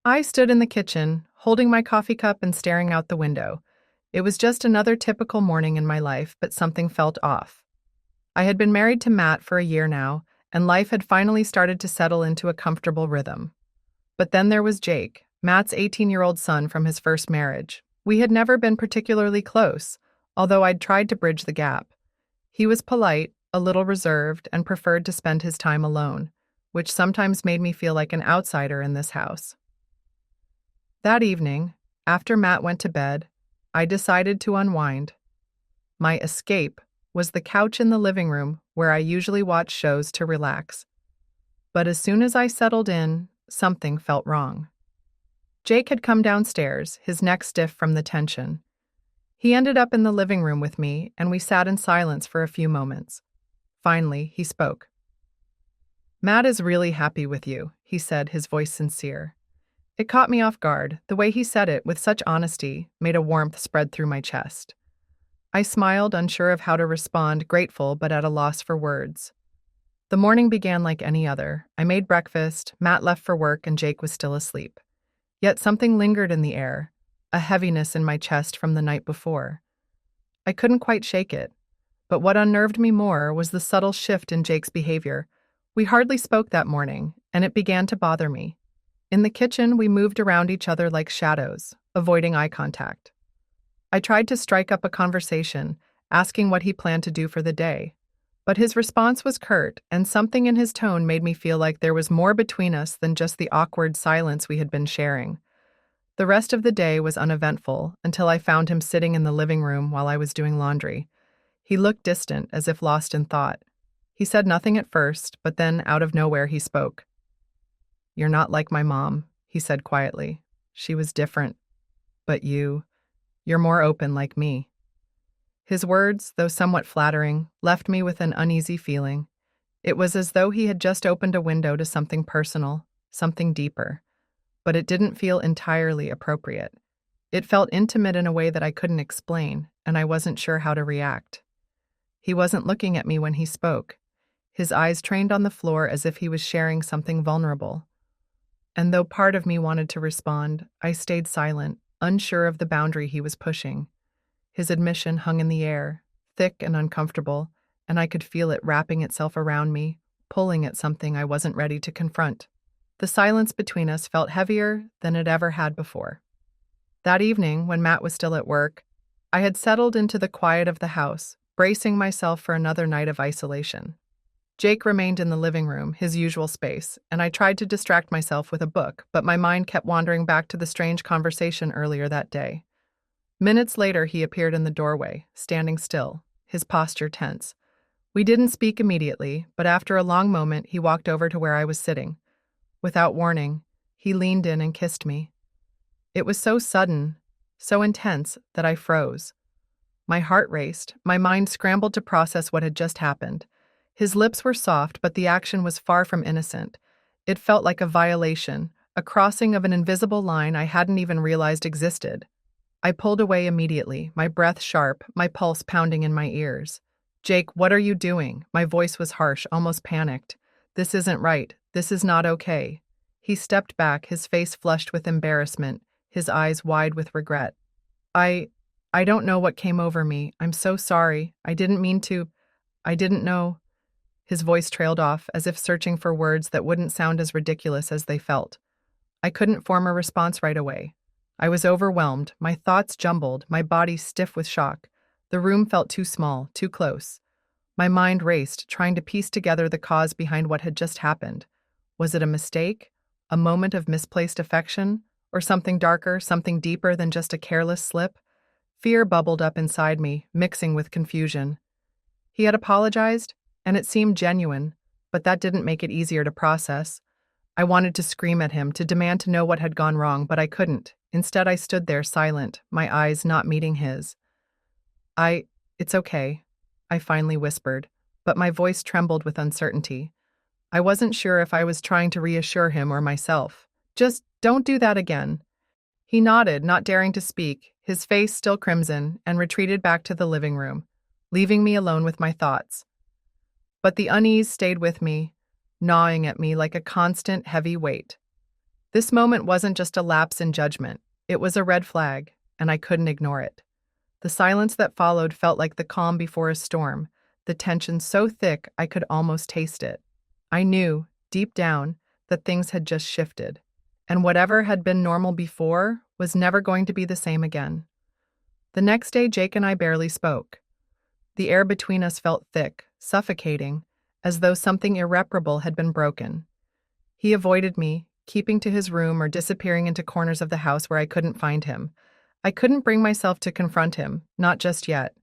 I stood in the kitchen, holding my coffee cup and staring out the window. It was just another typical morning in my life, but something felt off. I had been married to Matt for a year now, and life had finally started to settle into a comfortable rhythm. But then there was Jake, Matt's 18-year-old son from his first marriage. We had never been particularly close, although I'd tried to bridge the gap. He was polite, a little reserved, and preferred to spend his time alone, which sometimes made me feel like an outsider in this house. That evening, after Matt went to bed, I decided to unwind. My escape was the couch in the living room where I usually watch shows to relax. But as soon as I settled in, something felt wrong. Jake had come downstairs, his neck stiff from the tension. He ended up in the living room with me, and we sat in silence for a few moments. Finally, he spoke. "Matt is really happy with you," he said, his voice sincere. It caught me off guard. The way he said it with such honesty made a warmth spread through my chest. I smiled, unsure of how to respond, grateful but at a loss for words. The morning began like any other. I made breakfast, Matt left for work, and Jake was still asleep. Yet something lingered in the air, a heaviness in my chest from the night before. I couldn't quite shake it, but what unnerved me more was the subtle shift in Jake's behavior. We hardly spoke that morning, and it began to bother me. In the kitchen, we moved around each other like shadows, avoiding eye contact. I tried to strike up a conversation, asking what he planned to do for the day. But his response was curt, and something in his tone made me feel like there was more between us than just the awkward silence we had been sharing. The rest of the day was uneventful until I found him sitting in the living room while I was doing laundry. He looked distant, as if lost in thought. He said nothing at first, but then out of nowhere he spoke. "You're not like my mom," he said quietly. "She was different. But you're more open like me." His words, though somewhat flattering, left me with an uneasy feeling. It was as though he had just opened a window to something personal, something deeper. But it didn't feel entirely appropriate. It felt intimate in a way that I couldn't explain, and I wasn't sure how to react. He wasn't looking at me when he spoke. His eyes trained on the floor as if he was sharing something vulnerable. And though part of me wanted to respond, I stayed silent, unsure of the boundary he was pushing. His admission hung in the air, thick and uncomfortable, and I could feel it wrapping itself around me, pulling at something I wasn't ready to confront. The silence between us felt heavier than it ever had before. That evening, when Matt was still at work, I had settled into the quiet of the house, bracing myself for another night of isolation. Jake remained in the living room, his usual space, and I tried to distract myself with a book, but my mind kept wandering back to the strange conversation earlier that day. Minutes later, he appeared in the doorway, standing still, his posture tense. We didn't speak immediately, but after a long moment, he walked over to where I was sitting. Without warning, he leaned in and kissed me. It was so sudden, so intense, that I froze. My heart raced, my mind scrambled to process what had just happened. His lips were soft, but the action was far from innocent. It felt like a violation, a crossing of an invisible line I hadn't even realized existed. I pulled away immediately, my breath sharp, my pulse pounding in my ears. "Jake, what are you doing?" My voice was harsh, almost panicked. "This isn't right. This is not okay." He stepped back, his face flushed with embarrassment, his eyes wide with regret. I don't know what came over me. I'm so sorry. I didn't mean to. I didn't know." His voice trailed off, as if searching for words that wouldn't sound as ridiculous as they felt. I couldn't form a response right away. I was overwhelmed, my thoughts jumbled, my body stiff with shock. The room felt too small, too close. My mind raced, trying to piece together the cause behind what had just happened. Was it a mistake? A moment of misplaced affection? Or something darker, something deeper than just a careless slip? Fear bubbled up inside me, mixing with confusion. He had apologized, and it seemed genuine, but that didn't make it easier to process. I wanted to scream at him, to demand to know what had gone wrong, but I couldn't. Instead, I stood there silent, my eyes not meeting his. It's okay," I finally whispered, but my voice trembled with uncertainty. I wasn't sure if I was trying to reassure him or myself. "Just don't do that again." He nodded, not daring to speak, his face still crimson, and retreated back to the living room, leaving me alone with my thoughts. But the unease stayed with me, gnawing at me like a constant, heavy weight. This moment wasn't just a lapse in judgment, it was a red flag, and I couldn't ignore it. The silence that followed felt like the calm before a storm, the tension so thick I could almost taste it. I knew, deep down, that things had just shifted, and whatever had been normal before was never going to be the same again. The next day, Jake and I barely spoke. The air between us felt thick, suffocating, as though something irreparable had been broken. He avoided me, keeping to his room or disappearing into corners of the house where I couldn't find him. I couldn't bring myself to confront him, not just yet.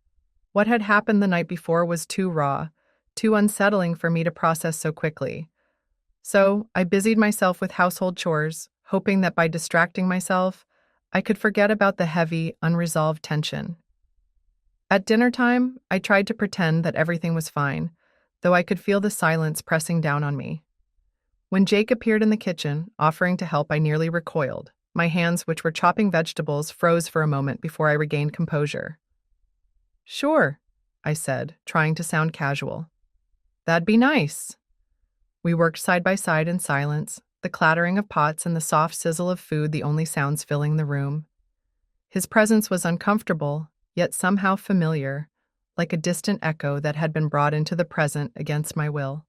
What had happened the night before was too raw, too unsettling for me to process so quickly. So, I busied myself with household chores, hoping that by distracting myself, I could forget about the heavy, unresolved tension. At dinner time, I tried to pretend that everything was fine, though I could feel the silence pressing down on me. When Jake appeared in the kitchen, offering to help, I nearly recoiled. My hands, which were chopping vegetables, froze for a moment before I regained composure. "Sure," I said, trying to sound casual. "That'd be nice." We worked side by side in silence, the clattering of pots and the soft sizzle of food the only sounds filling the room. His presence was uncomfortable, yet somehow familiar, like a distant echo that had been brought into the present against my will.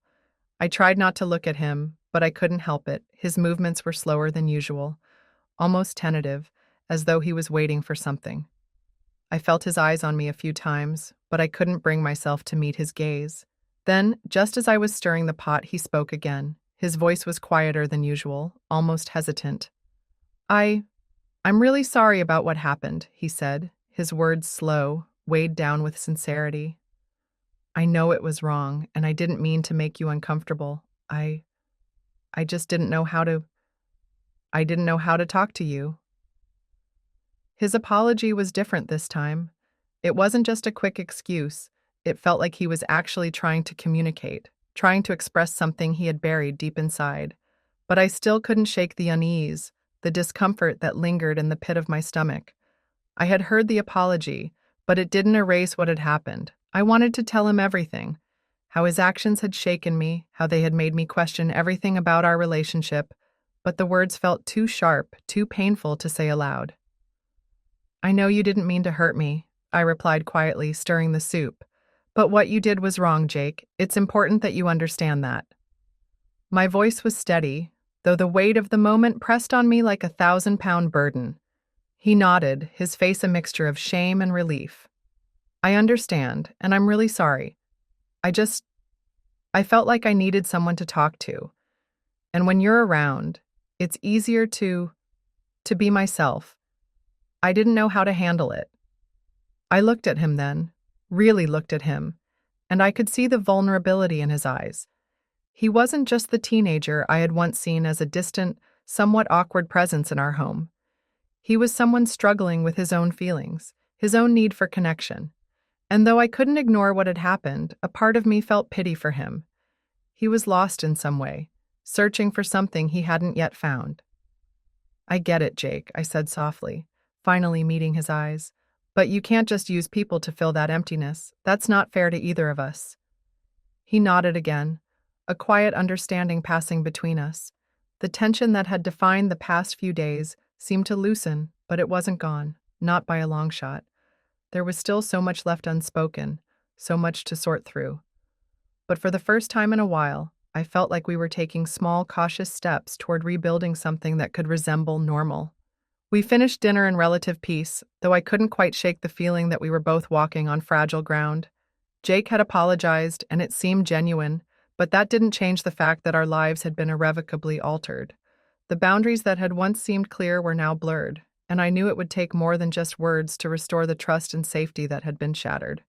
I tried not to look at him, but I couldn't help it. His movements were slower than usual, almost tentative, as though he was waiting for something. I felt his eyes on me a few times, but I couldn't bring myself to meet his gaze. Then, just as I was stirring the pot, he spoke again. His voice was quieter than usual, almost hesitant. I'm really sorry about what happened," he said, his words slow, weighed down with sincerity. "I know it was wrong, and I didn't mean to make you uncomfortable. I just didn't know how to talk to you." His apology was different this time. It wasn't just a quick excuse. It felt like he was actually trying to communicate, trying to express something he had buried deep inside. But I still couldn't shake the unease, the discomfort that lingered in the pit of my stomach. I had heard the apology, but it didn't erase what had happened. I wanted to tell him everything. How his actions had shaken me, how they had made me question everything about our relationship, but the words felt too sharp, too painful to say aloud. "I know you didn't mean to hurt me," I replied quietly, stirring the soup. "But what you did was wrong, Jake. It's important that you understand that." My voice was steady, though the weight of the moment pressed on me like a 1,000-pound burden. He nodded, his face a mixture of shame and relief. "I understand, and I'm really sorry. I felt like I needed someone to talk to. And when you're around, it's easier to be myself. I didn't know how to handle it." I looked at him then, really looked at him, and I could see the vulnerability in his eyes. He wasn't just the teenager I had once seen as a distant, somewhat awkward presence in our home. He was someone struggling with his own feelings, his own need for connection. And though I couldn't ignore what had happened, a part of me felt pity for him. He was lost in some way, searching for something he hadn't yet found. "I get it, Jake," I said softly, finally meeting his eyes. "But you can't just use people to fill that emptiness. That's not fair to either of us." He nodded again, a quiet understanding passing between us. The tension that had defined the past few days seemed to loosen, but it wasn't gone, not by a long shot. There was still so much left unspoken, so much to sort through. But for the first time in a while, I felt like we were taking small, cautious steps toward rebuilding something that could resemble normal. We finished dinner in relative peace, though I couldn't quite shake the feeling that we were both walking on fragile ground. Jake had apologized, and it seemed genuine, but that didn't change the fact that our lives had been irrevocably altered. The boundaries that had once seemed clear were now blurred, and I knew it would take more than just words to restore the trust and safety that had been shattered.